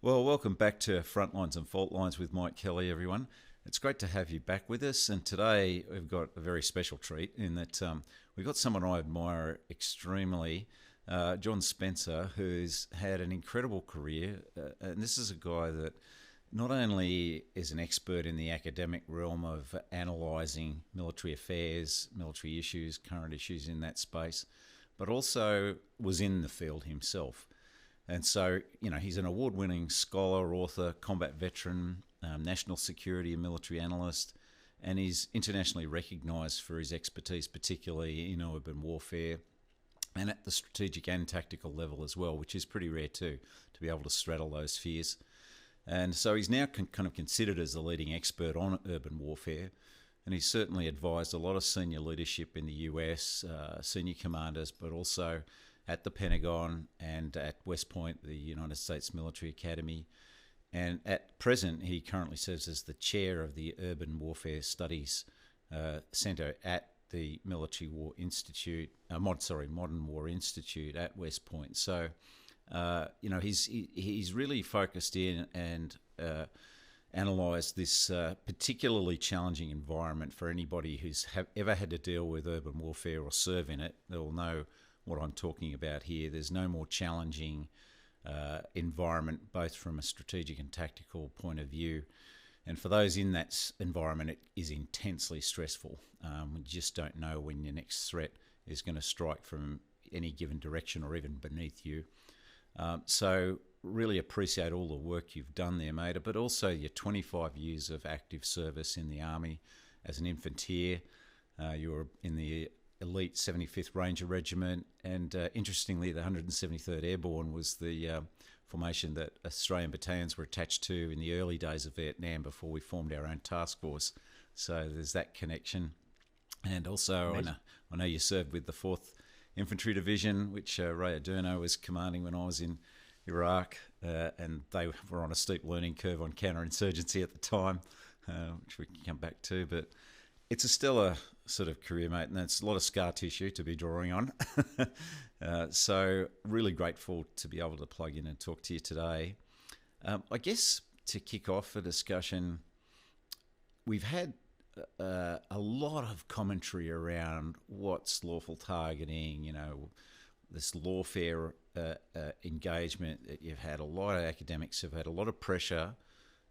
Well, welcome back to Frontlines and Faultlines with Mike Kelly, everyone. It's great to have you back with us. And today we've got a very special treat in that we've got someone I admire extremely, John Spencer, who's had an incredible career. And this is a guy that not only is an expert in the academic realm of analysing military affairs, military issues, current issues in that space, but also was in the field himself. And so, he's an award-winning scholar, author, combat veteran, national security and military analyst, and he's internationally recognised for his expertise, particularly in urban warfare and at the strategic and tactical level as well, which is pretty rare too, to be able to straddle those spheres. And so he's now kind of considered as the leading expert on urban warfare, and he's certainly advised a lot of senior leadership in the US, senior commanders, but also at the Pentagon and at West Point, the United States Military Academy. And at present, he currently serves as the chair of the Urban Warfare Studies Centre at the Military War Institute, Modern War Institute at West Point. So, he's really focused in and analysed this particularly challenging environment for anybody who's ever had to deal with urban warfare or serve in it. They'll know what I'm talking about here. There's no more challenging environment, both from a strategic and tactical point of view. And for those in that environment, it is intensely stressful. You just don't know when your next threat is going to strike from any given direction or even beneath you. So really appreciate all the work you've done there, mate, but also your 25 years of active service in the Army as an infantier. You were in the elite 75th Ranger Regiment, and interestingly, the 173rd Airborne was the formation that Australian battalions were attached to in the early days of Vietnam before we formed our own task force. So there's that connection. And also, I know you served with the 4th Infantry Division, which Ray Adurno was commanding when I was in Iraq, and they were on a steep learning curve on counterinsurgency at the time, which we can come back to, but it's a stellar sort of career, mate, and it's a lot of scar tissue to be drawing on. So really grateful to be able to plug in and talk to you today. I guess to kick off a discussion, we've had a lot of commentary around what's lawful targeting, this lawfare engagement that you've had. A lot of academics have had a lot of pressure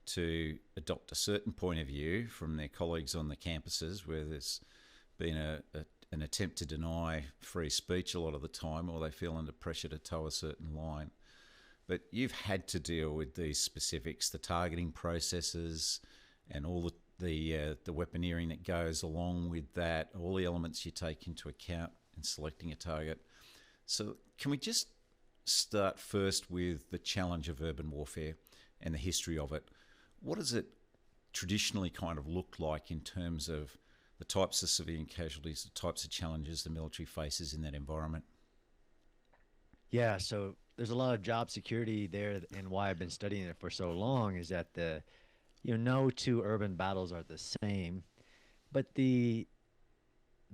to adopt a certain point of view from their colleagues on the campuses, where there's been an attempt to deny free speech a lot of the time, or they feel under pressure to toe a certain line. But you've had to deal with these specifics, the targeting processes, and all the weaponeering that goes along with that, all the elements you take into account in selecting a target. So can we just start first with the challenge of urban warfare and the history of it? What does it traditionally kind of look like in terms of the types of civilian casualties, the types of challenges the military faces in that environment? Yeah, so there's a lot of job security there, and why I've been studying it for so long is that no two urban battles are the same, but the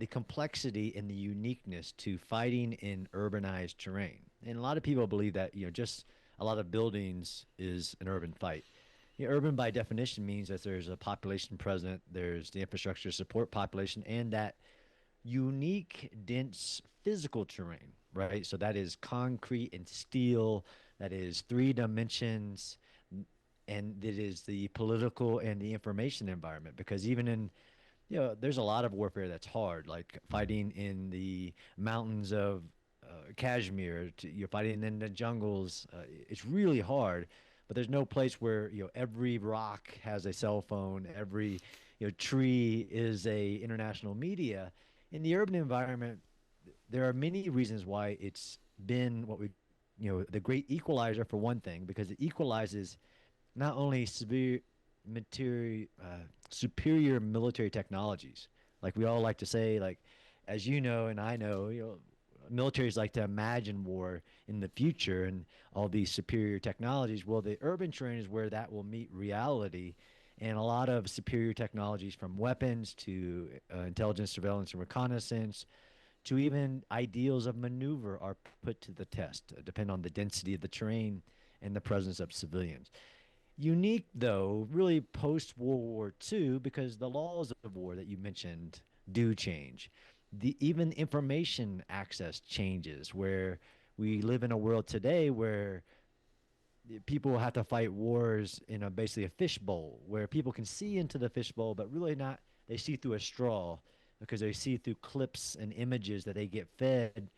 complexity and the uniqueness to fighting in urbanized terrain. And a lot of people believe that, just a lot of buildings is an urban fight. Urban by definition means that there's a population present, there's the infrastructure support population, and that unique, dense physical terrain, right? So that is concrete and steel, that is three dimensions, and it is the political and the information environment. Because even in, there's a lot of warfare that's hard, like fighting in the mountains of Kashmir, you're fighting in the jungles. It's really hard, but there's no place where every rock has a cell phone, every tree is a international media. In the urban environment, there are many reasons why it's been what we, the great equalizer for one thing, because it equalizes not only superior military technologies, like we all like to say, like as you know and I know, militaries like to imagine war in the future and all these superior technologies. Well, the urban terrain is where that will meet reality. And a lot of superior technologies, from weapons to intelligence, surveillance, and reconnaissance, to even ideals of maneuver, are put to the test, depend on the density of the terrain and the presence of civilians. Unique, though, really post World War II, because the laws of war that you mentioned do change. Even information access changes, where we live in a world today where people have to fight wars in a basically a fishbowl, where people can see into the fishbowl, but really not. They see through a straw because they see through clips and images that they get fed.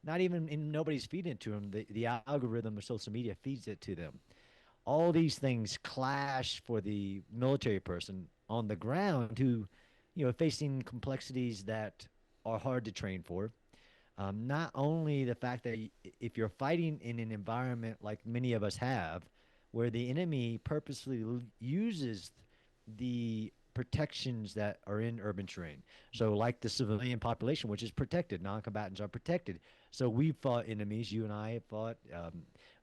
Not even in nobody's feeding it to them. The algorithm of social media feeds it to them. All these things clash for the military person on the ground who, facing complexities that are hard to train for. Not only the fact that if you're fighting in an environment like many of us have, where the enemy purposely uses the protections that are in urban terrain. So, like the civilian population, which is protected, non-combatants are protected. So we fought enemies. You and I have fought.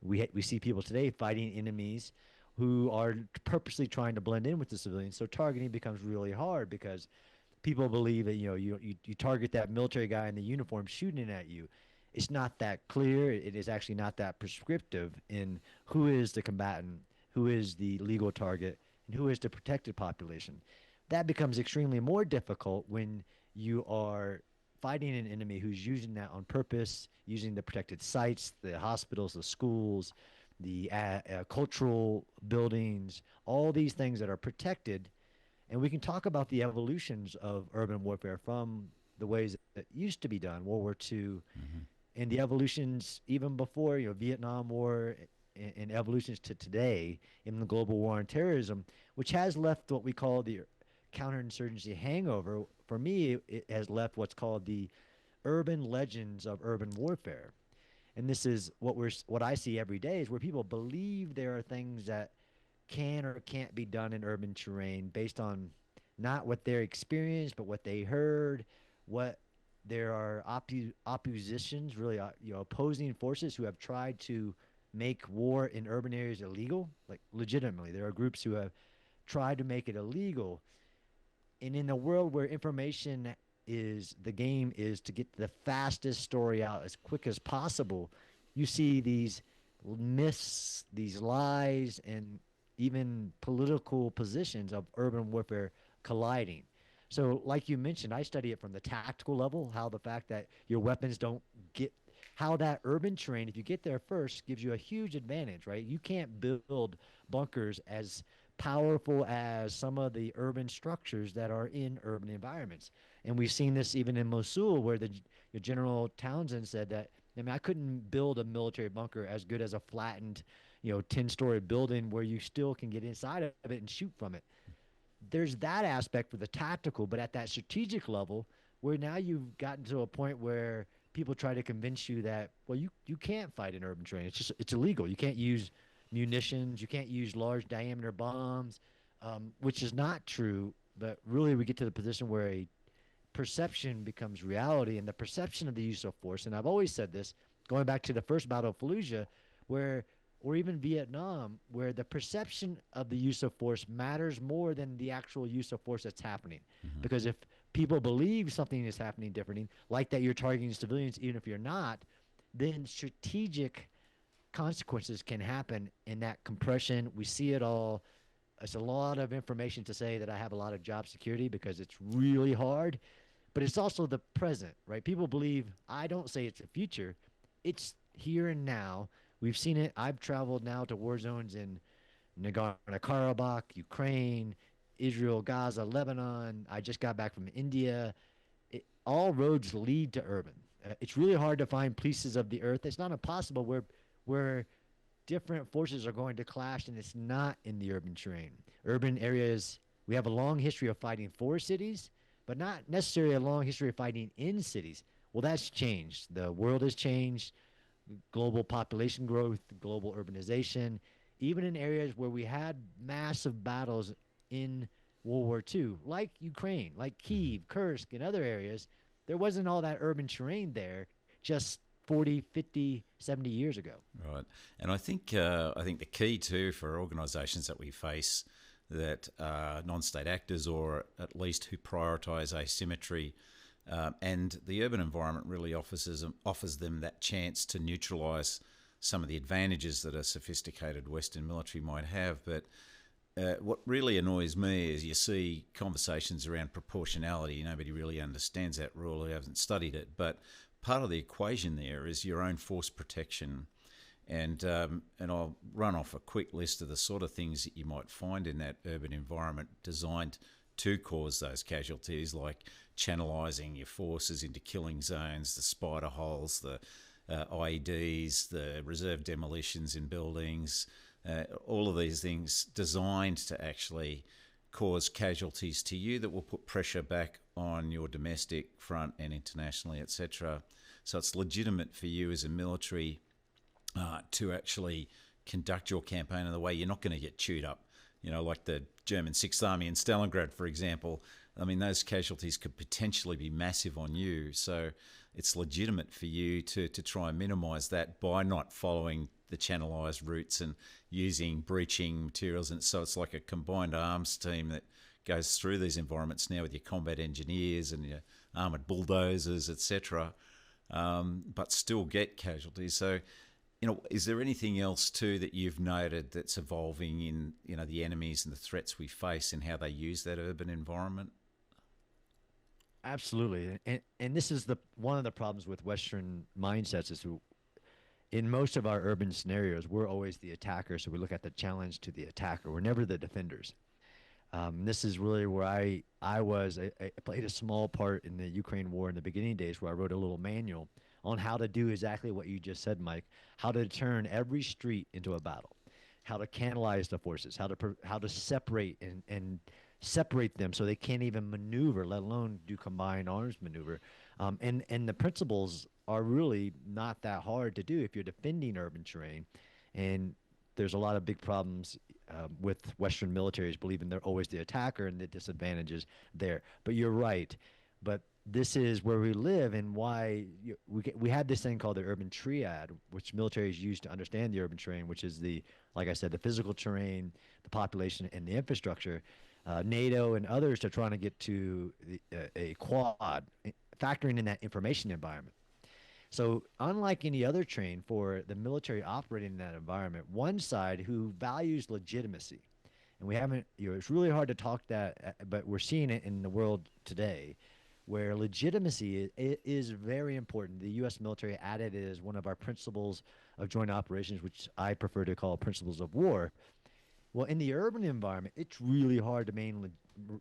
We see people today fighting enemies who are purposely trying to blend in with the civilians. So targeting becomes really hard because people believe that you target that military guy in the uniform shooting at you. It's not that clear. It is actually not that prescriptive in who is the combatant, who is the legal target, and who is the protected population. That becomes extremely more difficult when you are fighting an enemy who's using that on purpose, using the protected sites, the hospitals, the schools, the cultural buildings, all these things that are protected. And we can talk about the evolutions of urban warfare from the ways that used to be done, World War II, Mm-hmm. and the evolutions even before, Vietnam War and evolutions to today in the global war on terrorism, which has left what we call the counterinsurgency hangover. For me, it has left what's called the urban legends of urban warfare. And this is what I see every day is where people believe there are things that can or can't be done in urban terrain based on not what they experienced, but what they heard, what there are oppositions, really, opposing forces who have tried to make war in urban areas illegal, like legitimately. There are groups who have tried to make it illegal. And in a world where information is the game is to get the fastest story out as quick as possible, you see these myths, these lies, and even political positions of urban warfare colliding. So, like you mentioned, I study it from the tactical level, how the fact that your weapons don't get, how that urban terrain, if you get there first, gives you a huge advantage, right? You can't build bunkers as powerful as some of the urban structures that are in urban environments. And we've seen this even in Mosul, where the General Townsend said that, I mean, I couldn't build a military bunker as good as a flattened, 10-story building where you still can get inside of it and shoot from it. There's that aspect for the tactical, but at that strategic level, where now you've gotten to a point where people try to convince you that, well, you can't fight in urban terrain. It's illegal. You can't use munitions. You can't use large diameter bombs, which is not true. But really, we get to the position where a perception becomes reality, and the perception of the use of force. And I've always said this, going back to the first Battle of Fallujah, where or even Vietnam, where the perception of the use of force matters more than the actual use of force that's happening. Mm-hmm. Because if people believe something is happening differently, like that you're targeting civilians, even if you're not, then strategic consequences can happen in that compression. We see it all. It's a lot of information to say that I have a lot of job security because it's really hard, but it's also the present, right? People believe, I don't say it's the future, it's here and now. We've seen it. I've traveled now to war zones in Nagorno-Karabakh, Ukraine, Israel, Gaza, Lebanon. I just got back from India. All roads lead to urban. It's really hard to find pieces of the earth. It's not impossible where different forces are going to clash, and it's not in the urban terrain. Urban areas, we have a long history of fighting for cities, but not necessarily a long history of fighting in cities. Well, that's changed. The world has changed. Global population growth, global urbanization, even in areas where we had massive battles in World War II, like Ukraine, like Mm-hmm. Kiev, Kursk, and other areas, there wasn't all that urban terrain there just 40, 50, 70 years ago. Right, and I think the key too for organisations that we face that non-state actors or at least who prioritise asymmetry and the urban environment really offers them that chance to neutralise some of the advantages that a sophisticated Western military might have. But what really annoys me is you see conversations around proportionality. Nobody really understands that rule who hasn't studied it. But part of the equation there is your own force protection. And I'll run off a quick list of the sort of things that you might find in that urban environment designed to cause those casualties, like channelizing your forces into killing zones, the spider holes, the IEDs, the reserve demolitions in buildings, all of these things designed to actually cause casualties to you that will put pressure back on your domestic front and internationally, etc. So it's legitimate for you as a military to actually conduct your campaign in the way you're not going to get chewed up. You know, like the German Sixth Army in Stalingrad, for example. I mean, those casualties could potentially be massive on you. So it's legitimate for you to try and minimise that by not following the channelized routes and using breaching materials. And so it's like a combined arms team that goes through these environments now with your combat engineers and your armoured bulldozers, etc., but still get casualties. So, you know, is there anything else too that you've noted that's evolving in, you know, the enemies and the threats we face and how they use that urban environment? Absolutely. And this is the one of the problems with Western mindsets is who in most of our urban scenarios, we're always the attacker. So we look at the challenge to the attacker. We're never the defenders. This is really where I played a small part in the Ukraine war in the beginning days where I wrote a little manual on how to do exactly what you just said, Mike, how to turn every street into a battle, how to canalize the forces, how to separate and separate them so they can't even maneuver, let alone do combined arms maneuver. And the principles are really not that hard to do if you're defending urban terrain. And there's a lot of big problems with Western militaries believing they're always the attacker and the disadvantages there. But you're right. But this is where we live and why we had this thing called the urban triad, which militaries use to understand the urban terrain, which is like I said, the physical terrain, the population, and the infrastructure. NATO and others are trying to get to a quad, factoring in that information environment. So, unlike any other train for the military operating in that environment, one side who values legitimacy, and we haven't, it's really hard to talk that, but we're seeing it in the world today, where legitimacy is very important. The U.S. military added it as one of our principles of joint operations, which I prefer to call principles of war. Well, in the urban environment, it's really hard to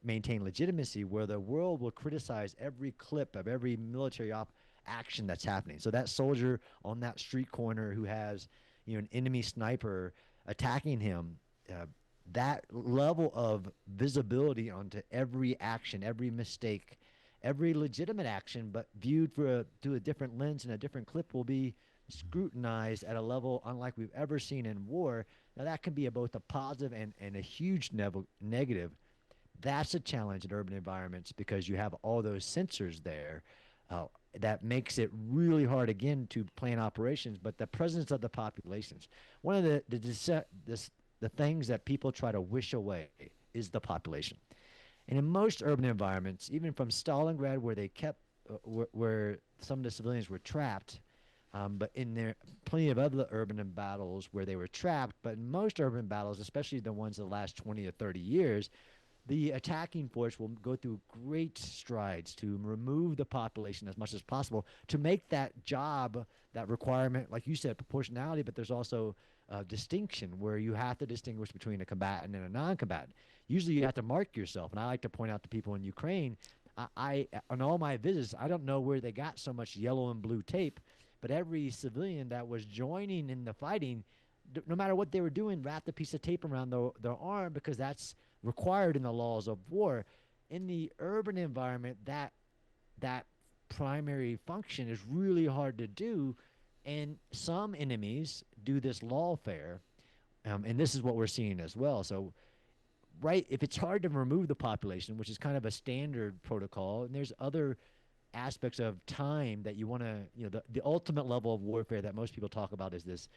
maintain legitimacy where the world will criticize every clip of every military action that's happening. So that soldier on that street corner who has, an enemy sniper attacking him, that level of visibility onto every action, every mistake, every legitimate action, but viewed through a different lens and a different clip will be scrutinized at a level unlike we've ever seen in war. Now that can be both a positive and a huge negative. That's a challenge in urban environments because you have all those sensors there. That makes it really hard again to plan operations. But the presence of the populations, one of the things that people try to wish away is the population. And in most urban environments, even from Stalingrad, where they kept, where some of the civilians were trapped, but in there, plenty of other urban battles where they were trapped. But in most urban battles, especially the ones of the last 20 or 30 years, the attacking force will go through great strides to remove the population as much as possible to make that job, that requirement, like you said, proportionality, but there's also distinction where you have to distinguish between a combatant and a non-combatant. Usually you have to mark yourself, and I like to point out to people in Ukraine, I on all my visits, I don't know where they got so much yellow and blue tape, but every civilian that was joining in the fighting, no matter what they were doing, wrapped a piece of tape around their arm because that's required in the laws of war. In the urban environment, that primary function is really hard to do, and some enemies do this lawfare, and this is what we're seeing as well. So, right, if it's hard to remove the population, which is kind of a standard protocol, and there's other aspects of time that you want to, the ultimate level of warfare that most people talk about is this,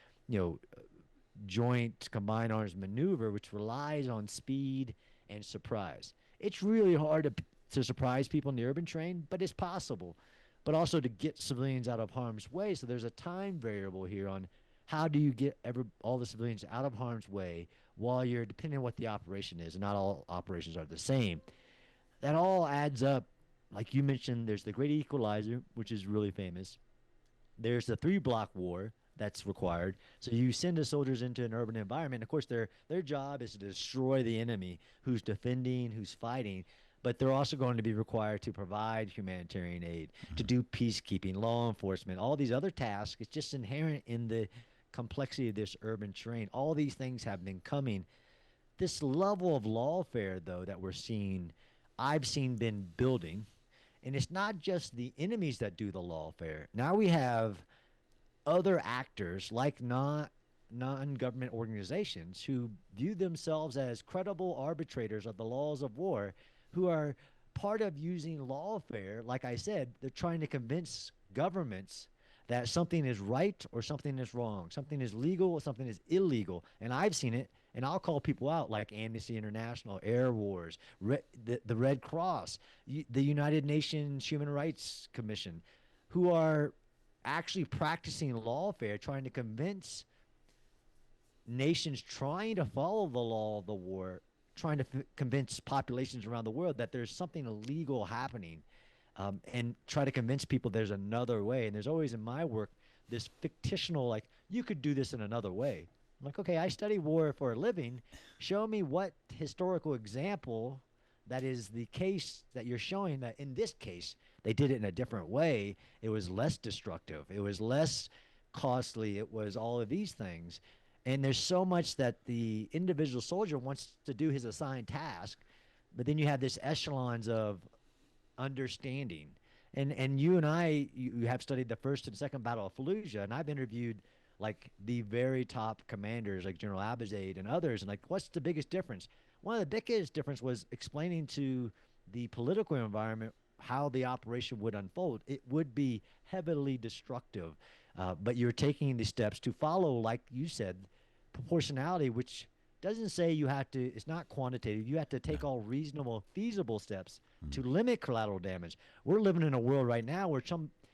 joint combined arms maneuver, which relies on speed and surprise. It's really hard to surprise people in the urban terrain, but it's possible. But also to get civilians out of harm's way. So there's a time variable here on how do you get all the civilians out of harm's way while you're, depending on what the operation is, and not all operations are the same. That all adds up. Like you mentioned, there's the Great Equalizer, which is really famous. There's the three block war that's required. So you send the soldiers into an urban environment. Of course, their job is to destroy the enemy who's defending, who's fighting. But they're also going to be required to provide humanitarian aid, to do peacekeeping, law enforcement, all these other tasks. It's just inherent in the complexity of this urban terrain. All these things have been coming. This level of lawfare, though, that we're seeing, I've seen been building. And it's not just the enemies that do the lawfare. Now we have other actors like non-government organizations who view themselves as credible arbitrators of the laws of war, who are part of using lawfare. Like I said, they're trying to convince governments that something is right or something is wrong, something is legal or something is illegal. And I've seen it, and I'll call people out like Amnesty International, Air Wars, the Red Cross, the United Nations Human Rights Commission, who are actually practicing lawfare, trying to convince nations trying to follow the law of the war, trying to convince populations around the world that there's something illegal happening, and try to convince people there's another way. And there's always in my work this fictional, like, you could do this in another way. I'm like, okay, I study war for a living. Show me what historical example that is the case that you're showing that in this case they did it in a different way. It was less destructive. It was less costly. It was all of these things. And there's so much that the individual soldier wants to do his assigned task, but then you have this echelons of understanding. And you and I, you have studied the first and second battle of Fallujah, and I've interviewed like the very top commanders like General Abizaid and others, and like, what's the biggest difference? One of the biggest difference was explaining to the political environment how the operation would unfold. It would be heavily destructive, but you're taking the steps to follow, like you said, proportionality, which doesn't say you have to, it's not quantitative. You have to take all reasonable, feasible steps to limit collateral damage. We're living in a world right now where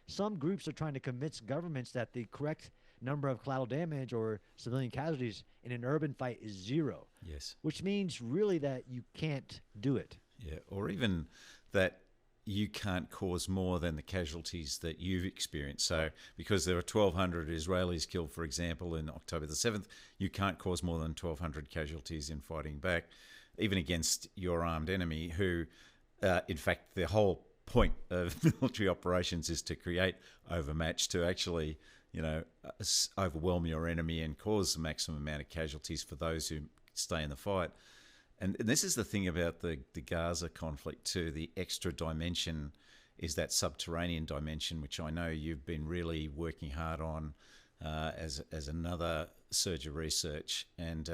some groups are trying to convince governments that the correct number of collateral damage or civilian casualties in an urban fight is zero. Yes. Which means really that you can't do it. Yeah, or even that you can't cause more than the casualties that you've experienced. So because there are 1,200 Israelis killed, for example, in October the 7th, you can't cause more than 1,200 casualties in fighting back, even against your armed enemy who, in fact, the whole point of military operations is to create overmatch, to actually, overwhelm your enemy and cause the maximum amount of casualties for those who stay in the fight. And this is the thing about the Gaza conflict too. The extra dimension is that subterranean dimension, which I know you've been really working hard on as another surge of research. And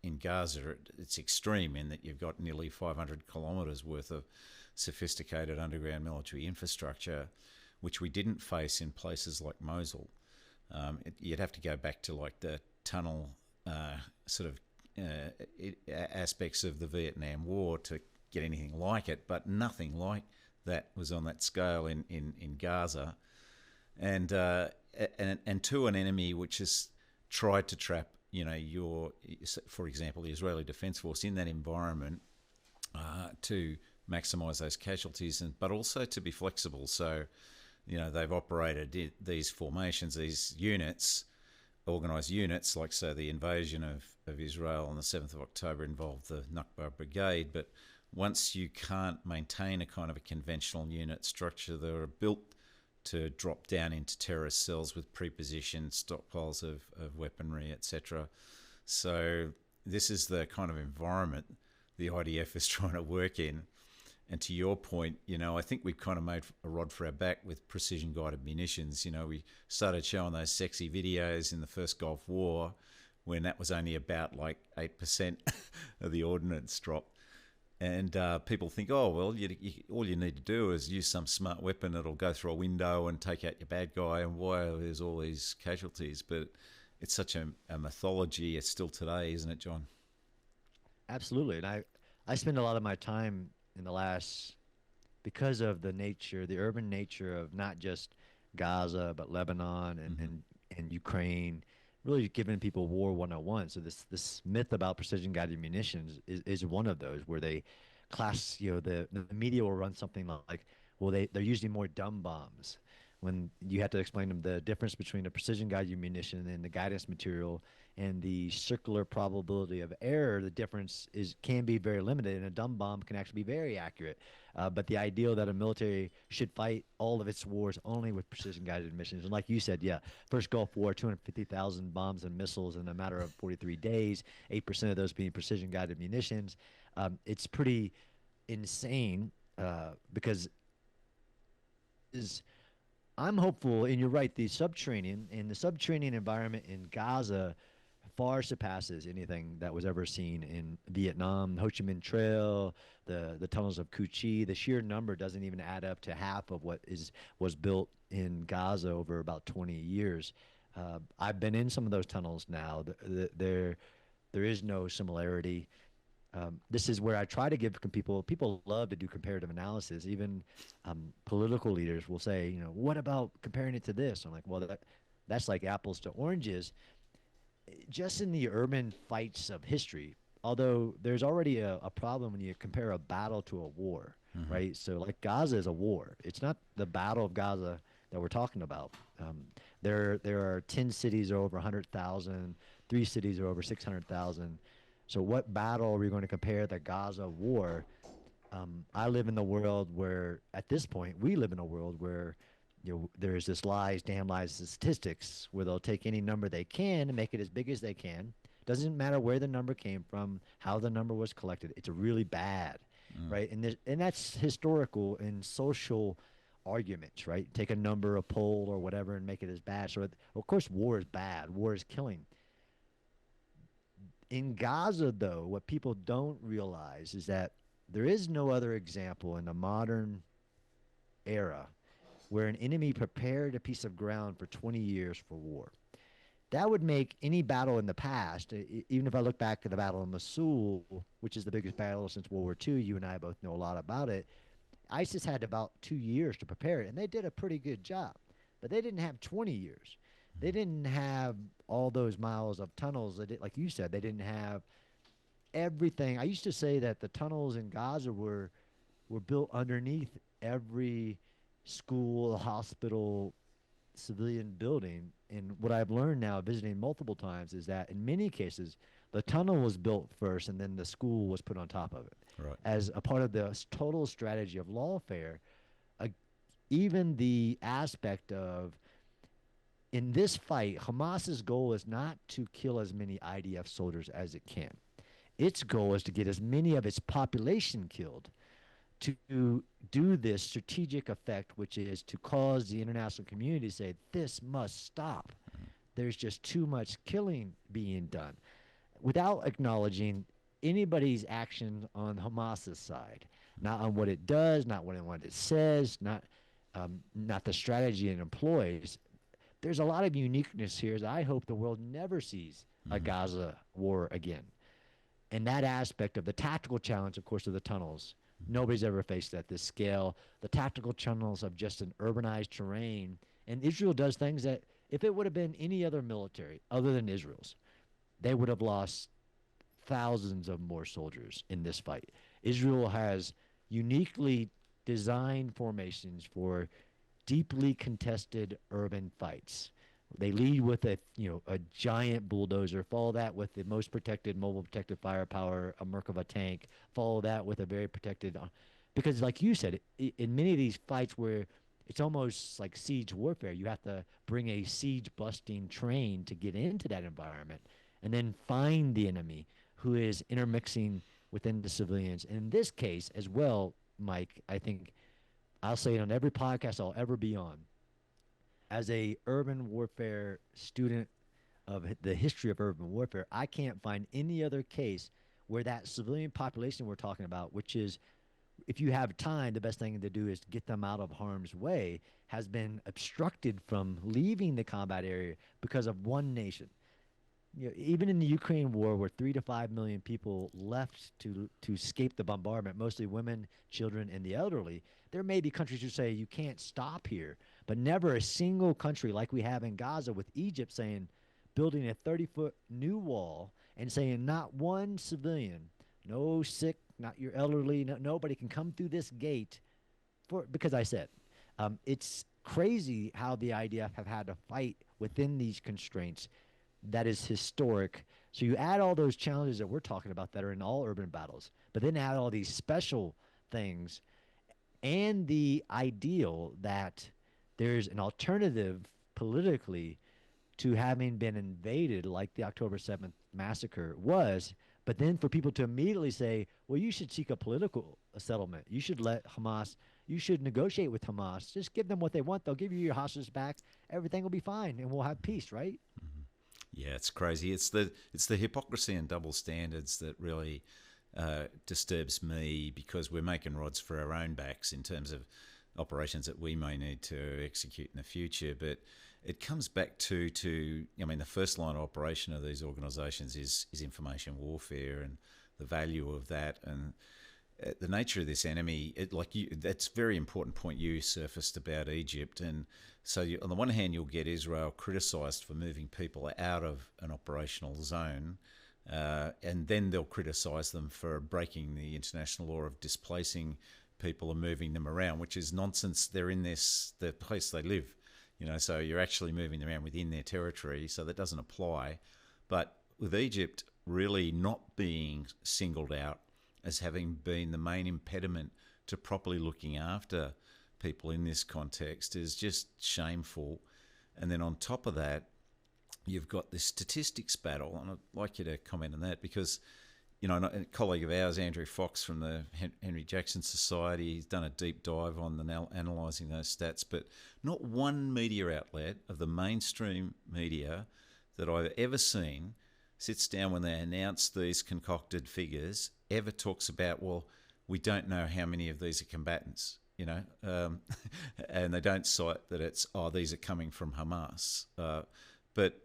in Gaza, it's extreme in that you've got nearly 500 kilometres worth of sophisticated underground military infrastructure, which we didn't face in places like Mosul. You'd have to go back to like the tunnel sort of aspects of the Vietnam War to get anything like it, but nothing like that was on that scale in Gaza, and to an enemy which has tried to trap for example, the Israeli Defence Force in that environment to maximise those casualties, but also to be flexible. So, they've operated these formations, these units, organised units, like, so the invasion of Israel on the 7th of October involved the Nakba Brigade, but once you can't maintain a kind of a conventional unit structure, they're built to drop down into terrorist cells with pre-positioned stockpiles of weaponry, etc. So this is the kind of environment the IDF is trying to work in. And to your point, I think we've kind of made a rod for our back with precision-guided munitions. We started showing those sexy videos in the first Gulf War when that was only about like 8% of the ordnance drop. And people think, oh, well, all you need to do is use some smart weapon that'll go through a window and take out your bad guy, and why there's all these casualties. But it's such a mythology. It's still today, isn't it, John? Absolutely. And I spend a lot of my time in the last, because of the urban nature of not just Gaza, but Lebanon and Ukraine, really giving people War 101. So this myth about precision guided munitions is one of those where they class, the media will run something like, well, they're using more dumb bombs when you have to explain them the difference between a precision guided munition and the guidance material and the circular probability of error. The difference is can be very limited, and a dumb bomb can actually be very accurate. But the ideal that a military should fight all of its wars only with precision guided missions, and like you said, yeah, first Gulf War, 250,000 bombs and missiles in a matter of 43 days, 8% of those being precision guided munitions. It's pretty insane because is I'm hopeful, and you're right. The subterranean environment in Gaza far surpasses anything that was ever seen in Vietnam. Ho Chi Minh Trail, the tunnels of Cu Chi. The sheer number doesn't even add up to half of what is was built in Gaza over about 20 years. I've been in some of those tunnels now. There is no similarity. This is where I try to give people love to do comparative analysis. Even political leaders will say, what about comparing it to this? I'm like, well, that's like apples to oranges. Just in the urban fights of history, although there's already a problem when you compare a battle to a war, Mm-hmm. right? So, like Gaza is a war. It's not the Battle of Gaza that we're talking about. There are 10 cities are over 100,000, 3 cities are over 600,000. So, what battle are we going to compare the Gaza war? I live in the world where, at this point, we live in a world where there's this lies, damn lies, statistics where they'll take any number they can and make it as big as they can. Doesn't matter where the number came from, how the number was collected. It's really bad, Mm. right? And that's historical and social arguments, right? Take a number, a poll, or whatever, and make it as bad. So, of course, war is bad. War is killing. In Gaza, though, what people don't realize is that there is no other example in the modern era where an enemy prepared a piece of ground for 20 years for war. That would make any battle in the past, even if I look back to the Battle of Mosul, which is the biggest battle since World War II, you and I both know a lot about it. ISIS had about 2 years to prepare it, and they did a pretty good job. But they didn't have 20 years. They didn't have all those miles of tunnels. Like you said, they didn't have everything. I used to say that the tunnels in Gaza were built underneath every school, hospital, civilian building. And what I've learned now, visiting multiple times, is that in many cases, the tunnel was built first and then the school was put on top of it Right. as a part of the total strategy of lawfare. Uh, Even the aspect of in this fight, Hamas's goal is not to kill as many IDF soldiers as it can. Its goal is to get as many of its population killed to do this strategic effect, which is to cause the international community to say, this must stop. There's just too much killing being done without acknowledging anybody's action on Hamas's side, not on what it does, not what it says, not the strategy it employs. There's a lot of uniqueness here that I hope the world never sees a Mm-hmm. Gaza war again. And that aspect of the tactical challenge, of course, of the tunnels. Nobody's ever faced at this scale. The tactical tunnels of just an urbanized terrain. And Israel does things that, if it would have been any other military other than Israel's, they would have lost thousands of more soldiers in this fight. Israel has uniquely designed formations for deeply contested urban fights. They lead with a giant bulldozer. Follow that with the most protected mobile protected firepower, a Merkava tank. Follow that with a very protected, because like you said, in many of these fights where it's almost like siege warfare, you have to bring a siege busting train to get into that environment, and then find the enemy who is intermixing within the civilians. And in this case as well, Mike, I think I'll say it on every podcast I'll ever be on. As a urban warfare student of the history of urban warfare, I can't find any other case where that civilian population we're talking about, which is if you have time, the best thing to do is to get them out of harm's way, has been obstructed from leaving the combat area because of one nation. Even in the Ukraine war, where 3 to 5 million people left to escape the bombardment, mostly women, children, and the elderly, there may be countries who say you can't stop here, but never a single country like we have in Gaza with Egypt saying, building a 30-foot new wall and saying not one civilian, no sick, not your elderly, nobody can come through this gate because I said. It's crazy how the IDF have had to fight within these constraints that is historic. So you add all those challenges that we're talking about that are in all urban battles, but then add all these special things and the ideal that there's an alternative politically to having been invaded like the October 7th massacre was, but then for people to immediately say, well, you should seek a political settlement. You should let Hamas, you should negotiate with Hamas. Just give them what they want. They'll give you your hostages back. Everything will be fine and we'll have peace, right? Yeah, it's crazy. It's the hypocrisy and double standards that really disturbs me, because we're making rods for our own backs in terms of operations that we may need to execute in the future. But it comes back to I mean, the first line of operation of these organisations is information warfare and the value of that, and the nature of this enemy. That's a very important point you surfaced about Egypt. And so on the one hand, you'll get Israel criticised for moving people out of an operational zone, and then they'll criticise them for breaking the international law of displacing people and moving them around, which is nonsense. They're in the place they live, so you're actually moving them around within their territory, so that doesn't apply. But with Egypt really not being singled out as having been the main impediment to properly looking after people in this context is just shameful. And then on top of that, you've got this statistics battle, and I'd like you to comment on that, because a colleague of ours, Andrew Fox from the Henry Jackson Society, he's done a deep dive on analysing those stats, but not one media outlet of the mainstream media that I've ever seen sits down when they announce these concocted figures, ever talks about, well, we don't know how many of these are combatants, and they don't cite that it's, these are coming from Hamas. But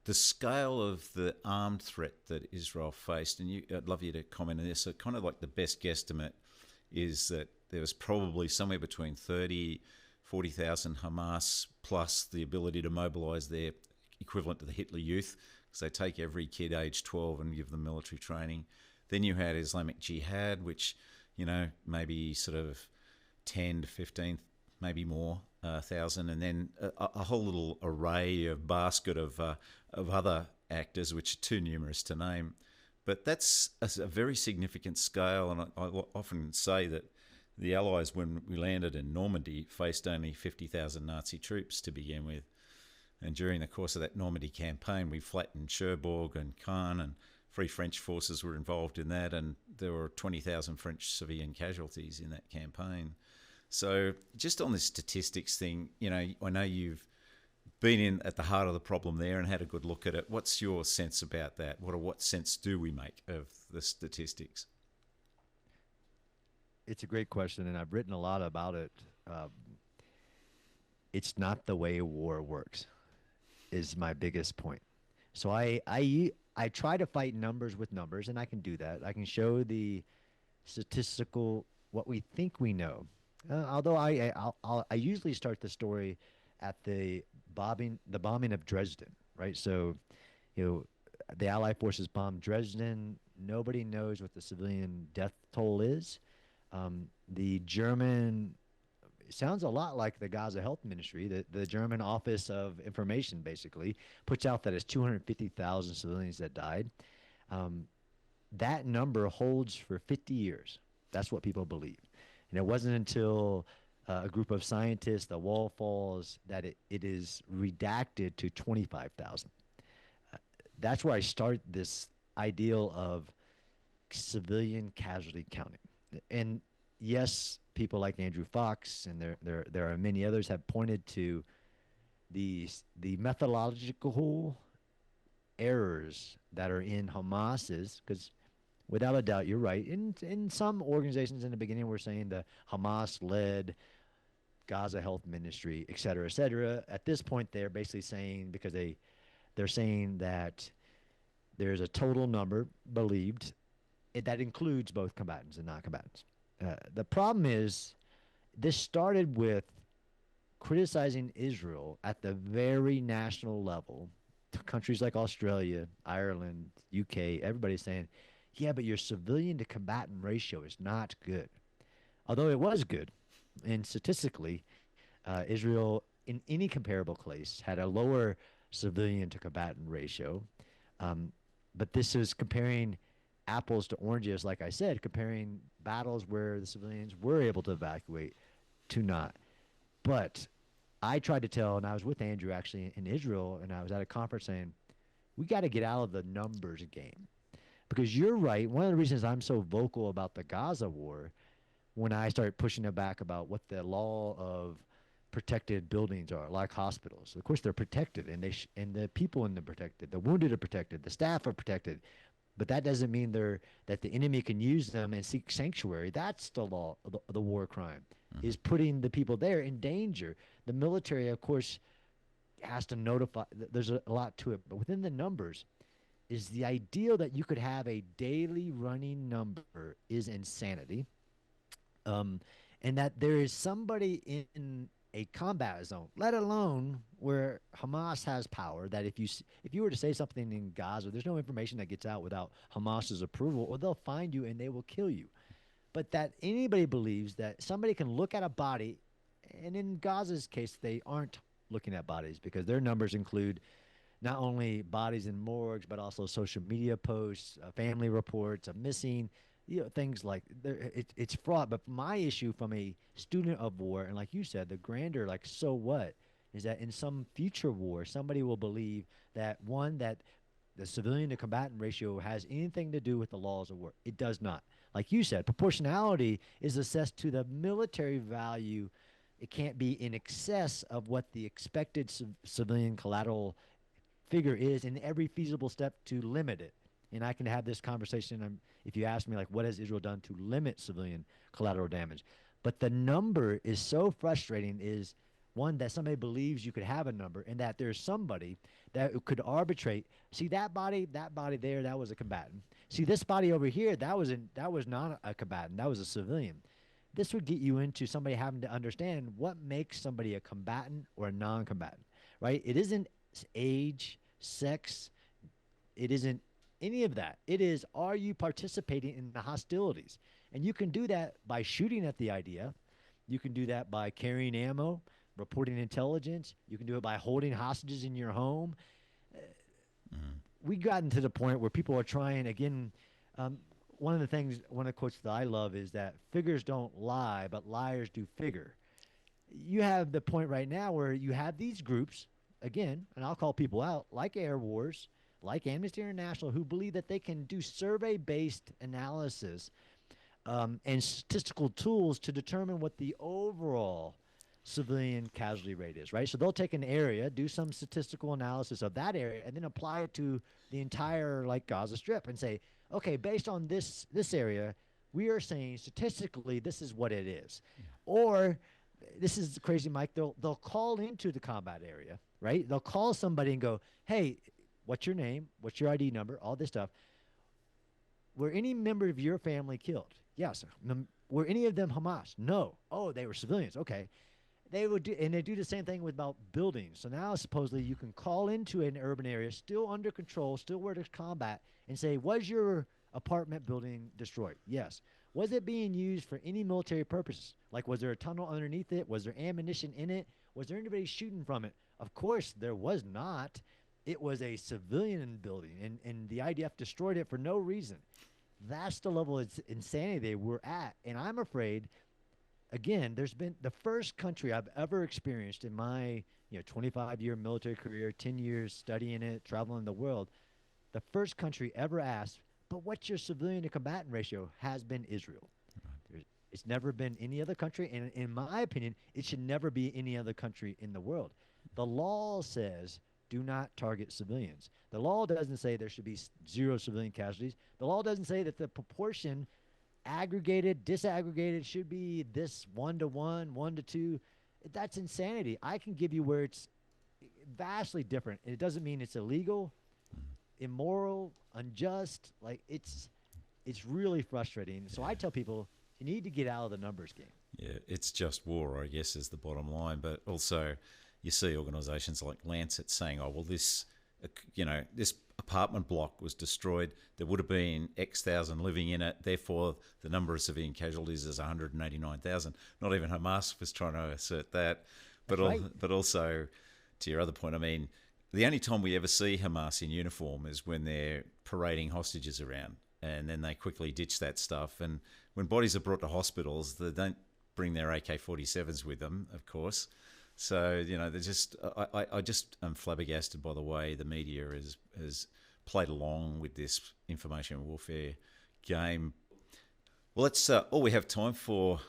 the scale of the armed threat that Israel faced, and I'd love you to comment on this, so kind of like the best guesstimate is that there was probably somewhere between 40,000 Hamas plus the ability to mobilise their equivalent to the Hitler Youth, because they take every kid aged 12 and give them military training. Then you had Islamic Jihad, which, maybe sort of 10 to 15, maybe more, thousand, and then a whole little array of basket of other actors, which are too numerous to name. But that's a very significant scale, and I often say that the Allies, when we landed in Normandy, faced only 50,000 Nazi troops to begin with. And during the course of that Normandy campaign, we flattened Cherbourg and Caen, and Free French forces were involved in that, and there were 20,000 French civilian casualties in that campaign. So just on this statistics thing, I know you've been in at the heart of the problem there and had a good look at it. What's your sense about that? What sense do we make of the statistics? It's a great question, and I've written a lot about it. It's not the way war works, is my biggest point. So I try to fight numbers with numbers, and I can do that. I can show the statistical what we think we know. Although I usually start the story at the bombing of Dresden, right? So, the Allied forces bombed Dresden. Nobody knows what the civilian death toll is. The German, it sounds a lot like the Gaza Health Ministry. The German Office of Information basically puts out that it's 250,000 civilians that died. That number holds for 50 years. That's what people believe. And it wasn't until a group of scientists, the wall falls, that it is redacted to 25,000. That's where I start this ideal of civilian casualty counting. And yes, people like Andrew Fox and there are many others have pointed to the methodological errors that are in Hamas's, because without a doubt, you're right. In some organizations in the beginning, we're saying the Hamas-led Gaza Health Ministry, et cetera, et cetera. At this point, they're basically saying, because they're saying that there's a total number believed that includes both combatants and non-combatants. The problem is this started with criticizing Israel at the very national level countries like Australia, Ireland, UK, everybody's saying, yeah, but your civilian to combatant ratio is not good. Although it was good, and statistically, Israel, in any comparable case, had a lower civilian to combatant ratio. Um, but this is comparing apples to oranges, like I said, comparing battles where the civilians were able to evacuate to not. But I tried to tell, and I was with Andrew actually in Israel, and I was at a conference saying, we got to get out of the numbers game. Because you're right. One of the reasons I'm so vocal about the Gaza war, when I started pushing it back about what the law of protected buildings are, like hospitals. Of course, they're protected, and and the people in them protected, the wounded are protected, the staff are protected. But that doesn't mean that the enemy can use them and seek sanctuary. That's the law, the war crime, Mm-hmm. is putting the people there in danger. The military, of course, has to notify. There's a lot to it, but within the numbers, is the ideal that you could have a daily running number is insanity. Um, and that there is somebody in a combat zone, let alone where Hamas has power. That if you were to say something in Gaza, there's no information that gets out without Hamas's approval, or they'll find you and they will kill you. But that anybody believes that somebody can look at a body, and in Gaza's case, they aren't looking at bodies because their numbers include not only bodies in morgues, but also social media posts, family reports of missing, things like it's fraught. But my issue from a student of war, and like you said, the grander, like, so what, is that in some future war, somebody will believe that one, that the civilian to combatant ratio has anything to do with the laws of war. It does not. Like you said, proportionality is assessed to the military value. It can't be in excess of what the expected civilian collateral figure is in every feasible step to limit it. And I can have this conversation if you ask me, like, what has Israel done to limit civilian collateral damage? But the number is so frustrating, is one, that somebody believes you could have a number, and that there's somebody that could arbitrate. See that body there, that was a combatant. See this body over here, that was not a combatant, that was a civilian. This would get you into somebody having to understand what makes somebody a combatant or a non-combatant, right? It isn't age, sex, it isn't any of that. It is, are you participating in the hostilities? And you can do that by shooting at the idea. You can do that by carrying ammo, reporting intelligence. You can do it by holding hostages in your home. Mm-hmm. We've gotten to the point where people are trying again. Um, one of the quotes that I love is that figures don't lie, but liars do figure. You have the point right now where you have these groups, again, and I'll call people out, like Air Wars, like Amnesty International, who believe that they can do survey based analysis and statistical tools to determine what the overall civilian casualty rate is, right? So they'll take an area, do some statistical analysis of that area, and then apply it to the entire, like, Gaza Strip, and say, okay, based on this area, we are saying statistically this is what it is. Or this is crazy, Mike. They'll call into the combat area, right? They'll call somebody and go, hey, what's your name? What's your ID number? All this stuff. Were any member of your family killed? Yes. Were any of them Hamas? No. Oh, they were civilians. Okay. They would do, and they do the same thing with about buildings. So now supposedly you can call into an urban area, still under control, still where there's combat, and say, was your apartment building destroyed? Yes. Was it being used for any military purposes? Like, was there a tunnel underneath it? Was there ammunition in it? Was there anybody shooting from it? Of course, there was not. It was a civilian building, and the IDF destroyed it for no reason. That's the level of insanity we're at. And I'm afraid, again, there's been the first country I've ever experienced in my 25-year military career, 10 years studying it, traveling the world. The first country ever asked, but what's your civilian to combatant ratio, has been Israel. It's never been any other country, and in my opinion, it should never be any other country in the world. The law says do not target civilians. The law doesn't say there should be zero civilian casualties. The law doesn't say that the proportion aggregated, disaggregated should be this 1 to 1, 1 to 2. That's insanity. I can give you where it's vastly different. It doesn't mean it's illegal, immoral, unjust. Like, it's really frustrating. So I tell people, you need to get out of the numbers game. Yeah, it's just war, I guess, is the bottom line. But also, you see organisations like Lancet saying, "Oh, well, this this apartment block was destroyed. There would have been X thousand living in it. Therefore, the number of civilian casualties is 189,000. Not even Hamas was trying to assert that. That's right. But also, to your other point, I mean, the only time we ever see Hamas in uniform is when they're parading hostages around, and then they quickly ditch that stuff. And when bodies are brought to hospitals, they don't bring their AK-47s with them, of course. So, they're just. I just am flabbergasted by the way the media has played along with this information warfare game. Well, that's all we have time for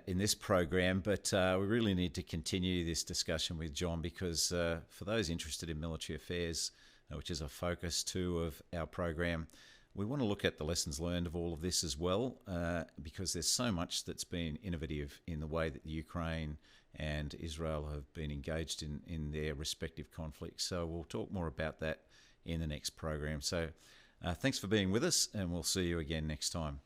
in this program, but we really need to continue this discussion with John because for those interested in military affairs, which is a focus too of our program, we want to look at the lessons learned of all of this as well because there's so much that's been innovative in the way that the Ukraine and Israel have been engaged in their respective conflicts. So we'll talk more about that in the next program. So thanks for being with us, and we'll see you again next time.